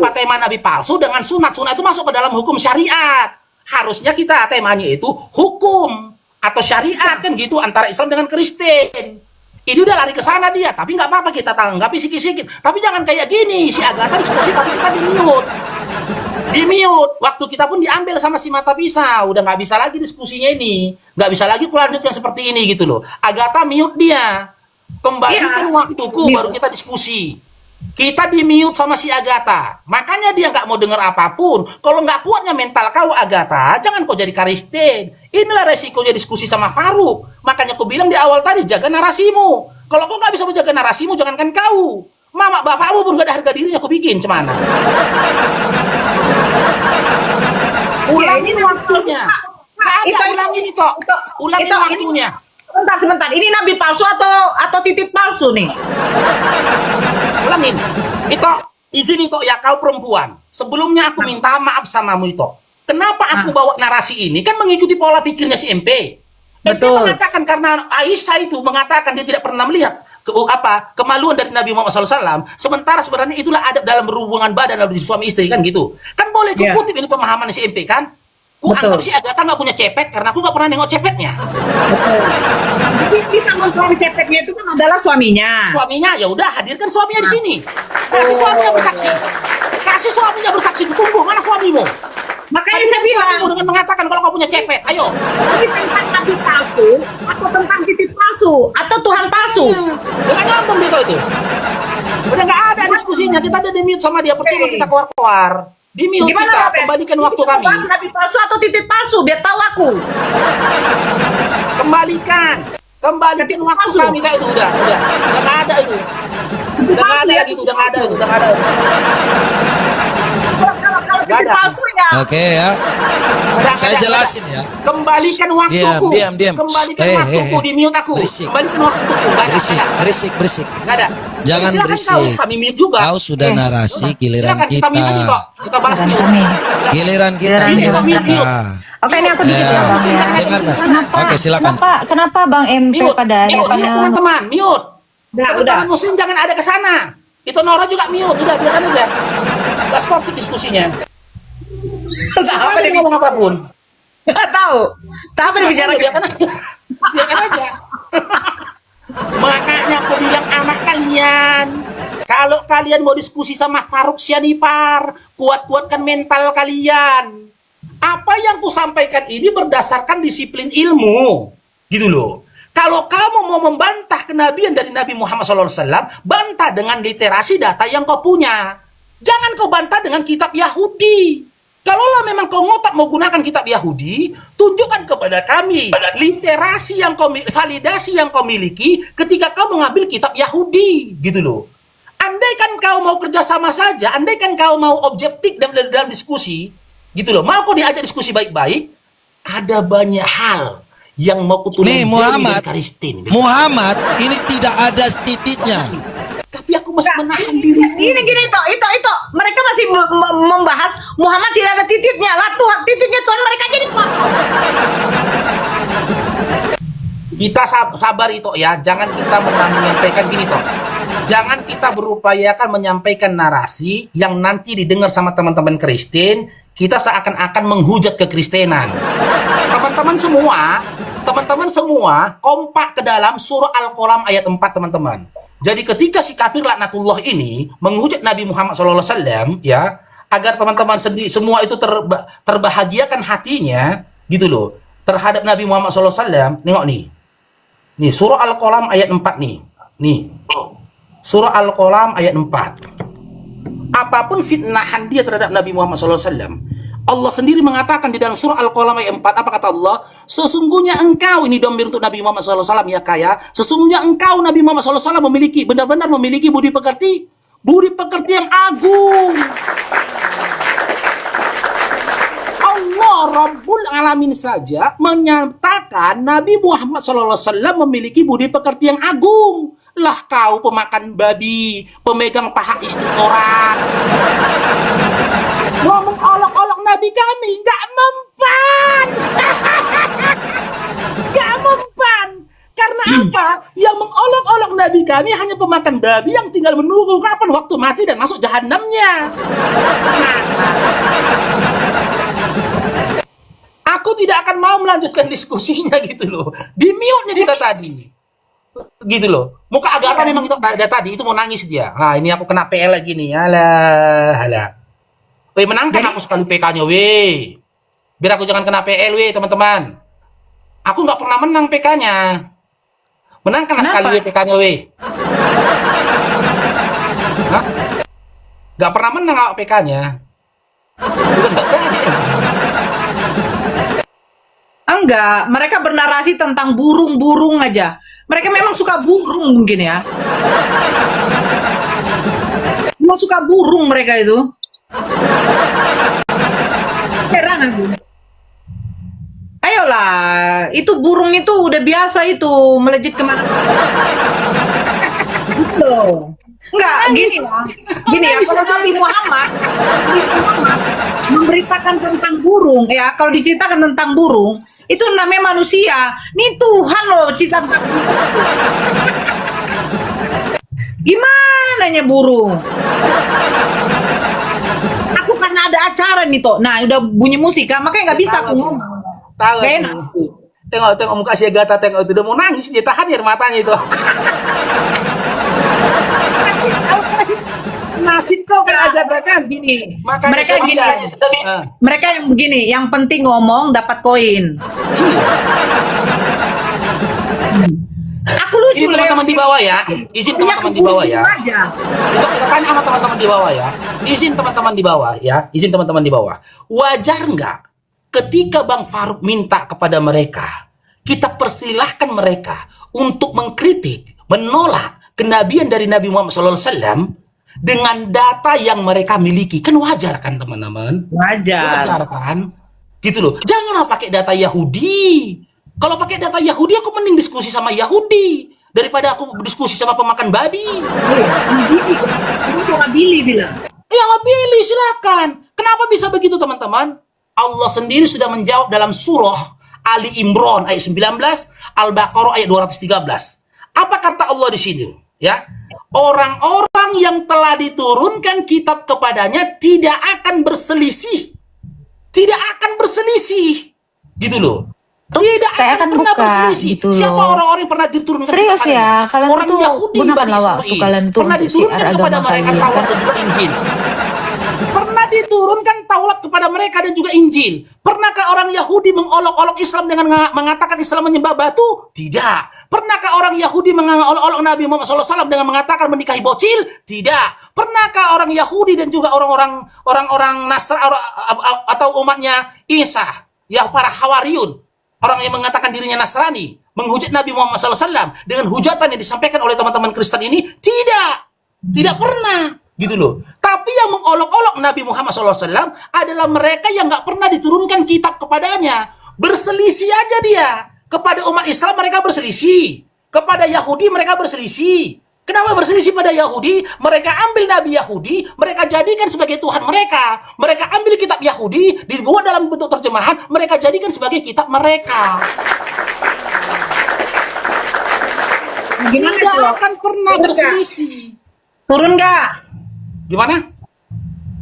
tema nabi palsu dengan sunat. Sunat itu masuk ke dalam hukum syariat. Harusnya kita temanya itu hukum atau syariat kan gitu, antara Islam dengan Kristen. Ini udah lari ke sana dia, tapi nggak apa-apa kita tanggapi sikit-sikit. Tapi jangan kayak gini, si Agatha diskusi tapi kita di-mute. Di-mute. Waktu kita pun diambil sama si Mata Pisau. Udah nggak bisa lagi diskusinya ini. Nggak bisa lagi kulanjut yang seperti ini gitu loh. Agatha mute dia. Kembalikan waktuku baru kita diskusi. Kita di-mute sama si Agatha. Makanya dia nggak mau dengar apapun. Kalau nggak kuatnya mental kau Agatha, jangan kau jadi Kristen. Inilah resikonya diskusi sama Faruk. Makanya kau bilang di awal tadi, jaga narasimu. Kalau kau nggak bisa menjaga narasimu, jangankan kau. Mama bapakmu pun nggak ada harga dirinya kau bikin, cemana. Ulangin waktunya. Ulangin itu. Ulangin waktunya. Sebentar. Ini nabi palsu atau titik palsu nih? Ulangin. Itu izin itu ya kau perempuan. Sebelumnya aku minta maaf samamu itu. Kenapa aku bawa narasi ini? Kan mengikuti pola pikirnya si MP. MP mengatakan karena Aisyah itu mengatakan dia tidak pernah melihat kemaluan dari Nabi Muhammad SAW. Sementara sebenarnya itulah adab dalam berhubungan badan dari suami istri kan gitu. Kan boleh kutip ini pemahaman si MP kan? Ku anggap si Agatha nggak punya cepet karena aku nggak pernah nengok cepetnya. Jadi bisa mengklaim cepetnya itu kan adalah suaminya. Suaminya ya udah hadirkan suaminya di sini. Kasih suaminya bersaksi. Kasih suaminya bersaksi. Tunggu mana suamimu? Makanya saya bilang dengan mengatakan kalau kau punya cepet, ayo. ini tentang nabi palsu atau tentang titik palsu atau Tuhan palsu. Dengan ngomong dia itu. Udah nggak ada diskusinya. Kita ada di mute sama dia. Percuma kita keluar. Di mute kita kembalikan waktu kami. Nabi palsu atau titik palsu biar tahu aku. Kembalikan waktu kami kayak itu udah nggak ada itu. Udah nggak ada gitu, udah nggak ada. Kalau titik palsu ya. Oke ya. Saya jelasin ya. Kembalikan waktuku. Diam. Kembalikan waktuku di mute aku. Berisik. Kembalikan waktuku. Berisik. Nggak ada. Jangan Silakan berisik. Kami mute juga. Kau sudah narasi giliran Silakan kita mute aja kok. Kita bahas Giliran mute. kami. Giliran kita. Giliran kita. Oke, ini aku dikit ya, Bang ya. Dengarkan. Kenapa? Oke, silakan. Kenapa Bang MP Mute. pada akhirnya Teman-teman, mute. Udah. Teman-teman muslim jangan ada ke sana. Itu Nora juga mute. Udah, biarkan aja. Nggak sportif diskusinya. Nggak apa dia ngomong apapun. Nggak tahu. Tak apa dibicarakan. Biarkan aja. Makanya aku bilang sama kalian, kalau kalian mau diskusi sama Faruk Sianipar, kuat-kuatkan mental kalian. Apa yang ku sampaikan ini berdasarkan disiplin ilmu, gitu loh. Kalau kamu mau membantah kenabian dari Nabi Muhammad SAW, bantah dengan literasi data yang kau punya. Jangan kau bantah dengan kitab Yahudi. Kalaulah memang kau ngotak mau gunakan kitab Yahudi, tunjukkan kepada kami literasi yang kau validasi yang kau miliki ketika kau mengambil kitab Yahudi, gitu loh. Andaikan kau mau kerjasama saja, andaikan kau mau objektif dalam diskusi, gitu loh. Mau kau diajak diskusi baik-baik, ada banyak hal yang mau kutulis. Nih Muhammad, ini tidak ada titiknya. Tapi aku masih menahan diri. Gini itu mereka masih membahas Muhammad tidak ada titiknya lah, Tuhan titiknya Tuhan mereka jadi potong. Kita sabar itu ya, jangan kita menyampaikan gini toh. Jangan kita berupayakan menyampaikan narasi yang nanti didengar sama teman-teman Kristen, kita seakan-akan menghujat kekristenan. Teman-teman semua kompak ke dalam surah Al-Qalam ayat 4 teman-teman. Jadi ketika si kafir laknatullah ini menghujat Nabi Muhammad SAW ya, agar teman-teman sendiri semua itu terbahagiakan hatinya gitu loh terhadap Nabi Muhammad SAW. Nengok nih. Nih surah Al-Qalam ayat 4 nih. Nih. Surah Al-Qalam ayat 4. Apapun fitnahan dia terhadap Nabi Muhammad SAW, Allah sendiri mengatakan di dalam surah Al-Qalam ayat 4, apa kata Allah? Sesungguhnya engkau, ini domir untuk Nabi Muhammad SAW ya kaya, sesungguhnya engkau Nabi Muhammad SAW benar-benar memiliki budi pekerti yang agung. Allah Rabbul Alamin saja menyatakan Nabi Muhammad SAW memiliki budi pekerti yang agung. Lah kau pemakan babi, pemegang paha istri orang, ngomong olok-olok Nabi kami, nggak mempan. Nggak mempan. Karena apa? Yang mengolok-olok Nabi kami hanya pemakan babi yang tinggal menunggu kapan waktu mati dan masuk jahanamnya. Aku tidak akan mau melanjutkan diskusinya gitu loh. Di mute-nya kita tadi. Gitu loh. Muka Agatha memang itu ada tadi itu mau nangis dia. Nah, ini aku kena PL lagi nih. Alah, alah. Weh, menangkan Jadi- aku sekali PK-nya, weh. Biar aku jangan kena PL, weh, teman-teman. Aku nggak pernah menang PK-nya. Menangkan Kenapa? sekali, weh, PK-nya, weh. Hah? Nggak pernah menang awak PK-nya. Udah nggak berani. Enggak, mereka bernarasi tentang burung-burung aja. Mereka memang suka burung mungkin ya. Memang suka burung mereka itu. Heran aku. Ayolah, itu burung itu udah biasa itu melejit kemana-mana. Gitu loh. Enggak, gini ya. Gini ya, kalau Nabi Muhammad memberitakan tentang burung, ya kalau diceritakan tentang burung, itu namanya manusia. Nih Tuhan loh cerita tentang burung. Gimana nya burung? Aku karena ada acara nih toh. Nah, udah bunyi musik kan, makanya nggak bisa aku ngomong. Tahu Gak aku. enak. Tengok muka si Agatha, tengok itu udah mau nangis dia, tahan ya matanya itu. Nasib kau kan Agatha kan. Gini, Makanya mereka saya gini, bilang, ah, mereka yang begini, yang penting ngomong dapat koin. Aku lucu ini teman-teman di bawah ya. Izin teman-teman di bawah ya. Aja. Itu kita tanya sama teman-teman di bawah ya. Izin teman-teman di bawah ya. Izin teman-teman di bawah. Wajar nggak ketika Bang Faruk minta kepada mereka, kita persilahkan mereka untuk mengkritik, menolak kenabian dari Nabi Muhammad SAW dengan data yang mereka miliki. Kan wajar kan teman-teman? Wajar. Wajar kan? Gitu loh. Janganlah pakai data Yahudi. Kalau pakai data Yahudi, aku mending diskusi sama Yahudi daripada aku diskusi sama pemakan babi. Ini cuma Billy bilang. Ya nggak pilih, silakan. Kenapa bisa begitu teman-teman? Allah sendiri sudah menjawab dalam surah Ali Imran ayat 19, Al-Baqarah ayat 213. Apa kata Allah di sini? Ya, orang-orang yang telah diturunkan kitab kepadanya tidak akan berselisih. Tidak akan berselisih. Gitu loh. Tuh, Tidak saya akan pernah buka berselisih. gitu Siapa loh. orang-orang yang pernah diturunkan Serius kepadanya? ya, kalian Orang tuh Yahudi gunakanlah Bani waktu Israel. kalian tuh Pernah untuk diturunkan syiar kepada agama mereka kalian, Taurat kan? dan juga Injil. Pernah diturunkan Taurat kepada mereka dan juga Injil. Pernahkah orang Yahudi mengolok-olok Islam dengan mengatakan Islam menyembah batu? Tidak. Pernahkah orang Yahudi mengolok-olok Nabi Muhammad SAW dengan mengatakan menikahi bocil? Tidak. Pernahkah orang Yahudi dan juga orang-orang Nasrani atau umatnya Isa, ya para Hawariyun, orang yang mengatakan dirinya Nasrani, menghujat Nabi Muhammad SAW dengan hujatan yang disampaikan oleh teman-teman Kristen ini? Tidak pernah, gitu loh. Tapi yang mengolok-olok Nabi Muhammad SAW adalah mereka yang nggak pernah diturunkan kitab kepadanya. Berselisih aja dia. Kepada umat Islam mereka berselisih. Kepada Yahudi mereka berselisih. Kenapa berselisih pada Yahudi? Mereka ambil Nabi Yahudi, mereka jadikan sebagai Tuhan mereka. Mereka ambil kitab Yahudi, dibuat dalam bentuk terjemahan, mereka jadikan sebagai kitab mereka. Gimana Tidak tuh? akan pernah Turun berselisih. Turun nggak? Gimana?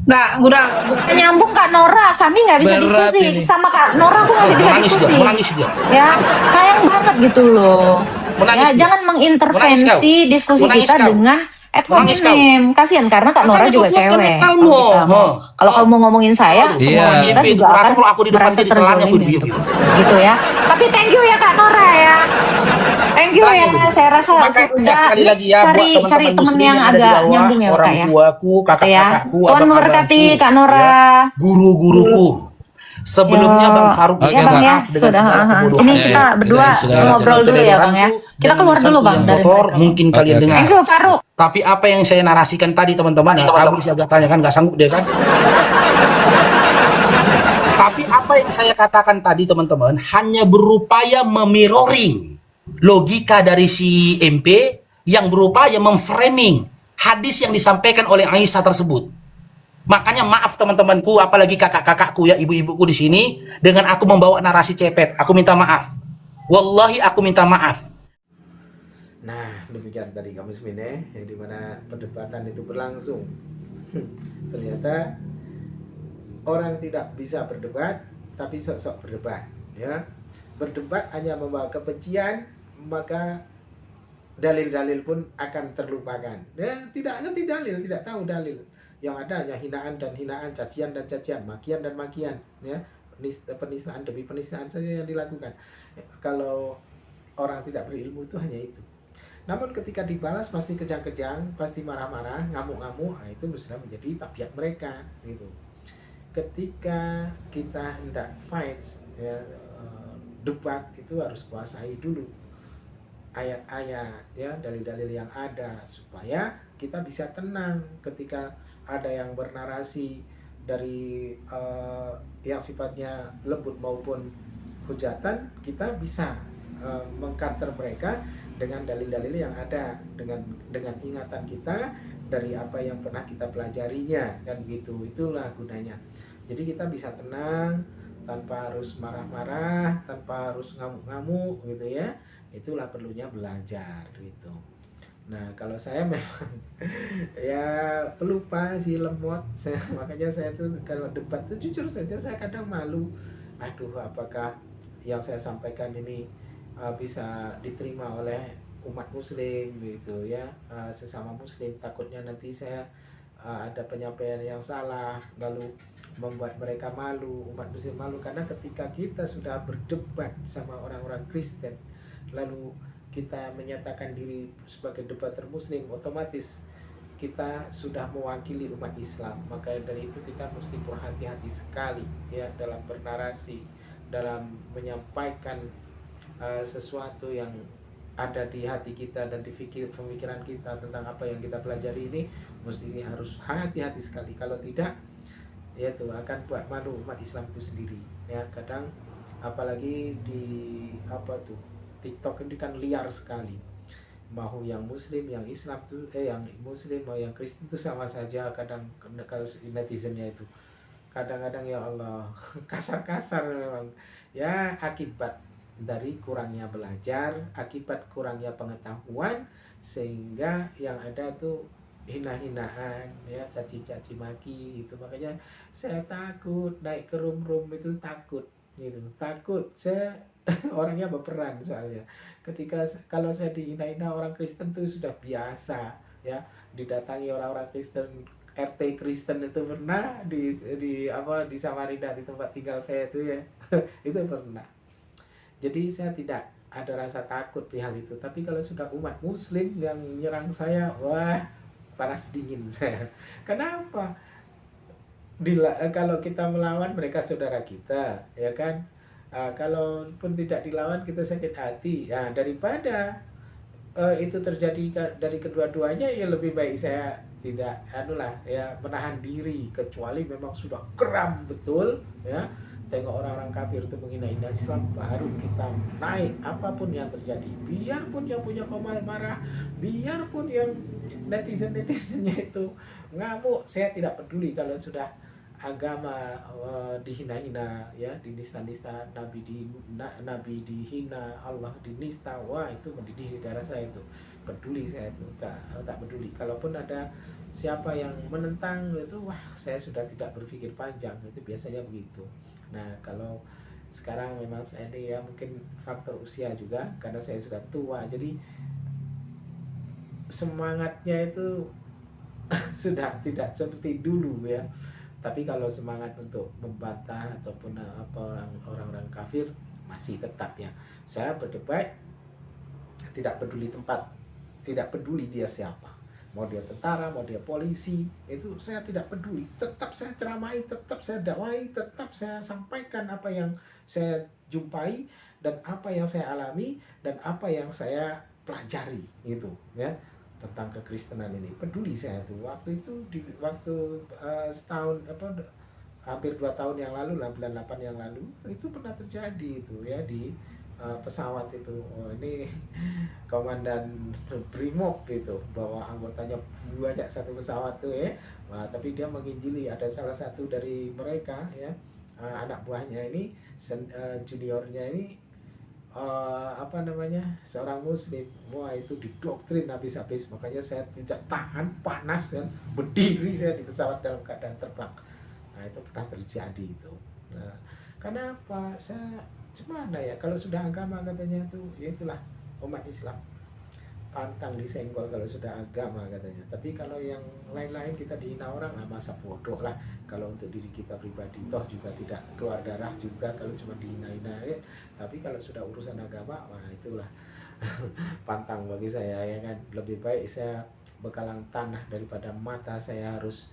Nggak, udah. Nyambung Kak Nora, kami nggak bisa Berat diskusi ini. sama Kak Nora, aku masih bisa Menangis dia, diskusi. menangis dia. Ya, sayang banget gitu loh. Menangis Ya, dia. jangan Menangis mengintervensi kau. diskusi Menangis kita kau. dengan ad Menangis kau. hominem. Kasihan karena Kak Nora Makanya juga kau kuatkan cewek. mentalmu. Kalau kita mau- Huh. Kalau kamu mau ngomongin saya, Aduh, semua Iya. kita Itu juga merasa akan kalau aku di depan merasa dia ditelannya, aku terzolimi dibiu-biu. gitu. Gitu ya. Tapi thank you ya Kak Nora ya. Thank you ya. Saya rasa Makanya sudah sekali lagi ya, cari buat cari teman-teman teman muslim yang ada di agak bawah, nyambung ya orang Kak ya. tuaku, Gitu ya. kakak-kakakku, Tuhan abang-abangku, memberkati Kak Nora. ya, guru-guruku. Sebelumnya Yo. Bang Faruk Oke, Ya Bang. Bang ya, maaf dengan sudah. segala kebodohan. Ini Ya, kita ya. berdua Sudah, ngobrol sudah. dulu ya Bang ya. Kita keluar dulu Bang dari kotor, mereka. mungkin kalian Oke. dengar. Thank you Faruk. Tapi apa yang saya narasikan tadi teman-teman ya, kabur si Agathanya kan nggak sanggup dia kan. Tapi apa yang saya katakan tadi teman-teman hanya berupaya memiroring logika dari si MP yang berupaya memframing hadis yang disampaikan oleh Aisyah tersebut. Makanya maaf teman-temanku, apalagi kakak-kakakku ya, ibu-ibuku di sini, dengan aku membawa narasi cepet, aku minta maaf. Wallahi aku minta maaf. Nah, demikian tadi Kamis Mine yang dimana perdebatan itu berlangsung. Ternyata orang tidak bisa berdebat, tapi sok-sok berdebat. Ya, berdebat hanya membawa kebencian, maka dalil-dalil pun akan terlupakan. Dia tidak ngerti dalil, tidak tahu dalil. Yang ada hanya hinaan dan hinaan, cacian dan cacian, makian dan makian, ya. Penistaan demi penistaan saja yang dilakukan. Kalau orang tidak berilmu itu hanya itu. Namun ketika dibalas pasti kejang-kejang, pasti marah-marah, ngamuk-ngamuk, nah itu sudah menjadi tabiat mereka gitu. Ketika kita hendak fight, ya, debat itu harus kuasai dulu ayat-ayat, ya, dalil-dalil yang ada supaya kita bisa tenang ketika ada yang bernarasi dari yang sifatnya lembut maupun hujatan, kita bisa mengcounter mereka dengan dalil-dalil yang ada, dengan ingatan kita dari apa yang pernah kita pelajarinya, kan gitu. Itulah gunanya. Jadi kita bisa tenang tanpa harus marah-marah, tanpa harus ngamuk-ngamuk gitu ya. Itulah perlunya belajar gitu. Nah, kalau saya memang ya pelupa sih, lemot. Makanya saya tuh kalau debat tuh jujur saja saya kadang malu. Aduh, apakah yang saya sampaikan ini bisa diterima oleh umat muslim gitu ya, sesama muslim. Takutnya nanti saya ada penyampaian yang salah lalu membuat mereka malu, umat muslim malu. Karena ketika kita sudah berdebat sama orang-orang Kristen lalu kita menyatakan diri sebagai debater muslim, otomatis kita sudah mewakili umat Islam. Maka dari itu kita mesti berhati-hati sekali ya dalam bernarasi, dalam menyampaikan sesuatu yang ada di hati kita dan di pemikiran kita tentang apa yang kita pelajari ini, mesti harus hati-hati sekali. Kalau tidak, ya itu akan buat malu umat Islam itu sendiri. Ya, kadang apalagi di TikTok ini kan liar sekali. Mau yang muslim, yang Islam tuh yang muslim mau yang Kristen itu sama saja. Kadang kalau netizennya itu kadang-kadang ya Allah kasar-kasar memang. Ya, akibat dari kurangnya belajar, akibat kurangnya pengetahuan, sehingga yang ada tuh hina-hinaan, ya, caci-caci maki gitu. Makanya saya takut naik ke room itu, takut gitu, takut. Saya orangnya berperan soalnya. Kalau saya dihina-hina orang Kristen tuh sudah biasa ya, didatangi orang-orang Kristen, RT Kristen itu pernah di Samarinda, di tempat tinggal saya itu ya. Itu pernah. Jadi saya tidak ada rasa takut perihal itu. Tapi kalau sudah umat muslim yang menyerang saya, wah, panas dingin saya. Kenapa? Kalau kita melawan, mereka saudara kita, ya kan? Kalaupun tidak dilawan, kita sakit hati. Nah, daripada itu terjadi dari kedua-duanya, ya lebih baik saya tidak menahan diri, kecuali memang sudah geram betul ya. Tengok orang-orang kafir itu menghina-hina Islam, baru kita naik apapun yang terjadi. Biarpun yang punya komal marah, biarpun yang netizen-netizennya itu ngamuk, saya tidak peduli. Kalau sudah agama dihina-hina ya, dinista-nista, nabi dihina, Allah dinista, wah itu mendidih di darah saya itu. Peduli saya itu, tak peduli. Kalaupun ada siapa yang menentang itu, wah saya sudah tidak berpikir panjang, itu biasanya begitu. Nah, kalau sekarang memang saya ini ya mungkin faktor usia juga, karena saya sudah tua, jadi semangatnya itu sudah tidak seperti dulu ya. Tapi kalau semangat untuk membantah ataupun orang-orang kafir masih tetap ya. Saya berdebat tidak peduli tempat, tidak peduli dia siapa. Mau dia tentara, mau dia polisi, itu saya tidak peduli. Tetap saya ceramai, tetap saya dakwai, tetap saya sampaikan apa yang saya jumpai dan apa yang saya alami dan apa yang saya pelajari gitu ya, tentang kekristenan ini. Peduli saya tuh. Waktu itu setahun hampir 2 tahun yang lalu lah, bulan 8 yang lalu, itu pernah terjadi itu ya di pesawat itu. Ini komandan Brimob itu bawa anggotanya banyak satu pesawat tuh ya. Nah, tapi dia menginjili, ada salah satu dari mereka ya, anak buahnya ini, juniornya ini seorang muslim. Wah, itu didoktrin habis-habis. Makanya saya tidak tahan panas kan, berdiri saya di pesawat dalam keadaan terbang. Nah, itu pernah terjadi itu. Nah, kenapa? Saya gimana ya, kalau sudah agama katanya itu, ya itulah umat Islam. pantang disenggol kalau sudah agama katanya. Tapi kalau yang lain-lain kita dihina orang, nah masa bodoh lah kalau untuk diri kita pribadi, toh juga tidak keluar darah juga kalau cuma dihina-hina ya. Tapi kalau sudah urusan agama, wah itulah pantang bagi saya ya kan. Lebih baik saya bekalang tanah daripada mata saya harus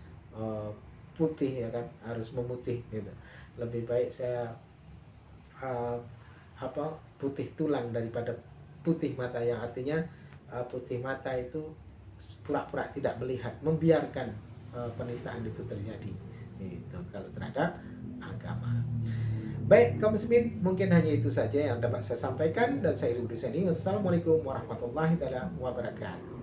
putih ya kan, harus memutih gitu. Lebih baik saya putih tulang daripada putih mata, yang artinya putih mata itu pura-pura tidak melihat, membiarkan penistaan itu terjadi itu kalau terhadap agama. Baik kaum muslimin, mungkin hanya itu saja yang dapat saya sampaikan, dan saya Ridho Seni. Wassalamualaikum warahmatullahi wabarakatuh.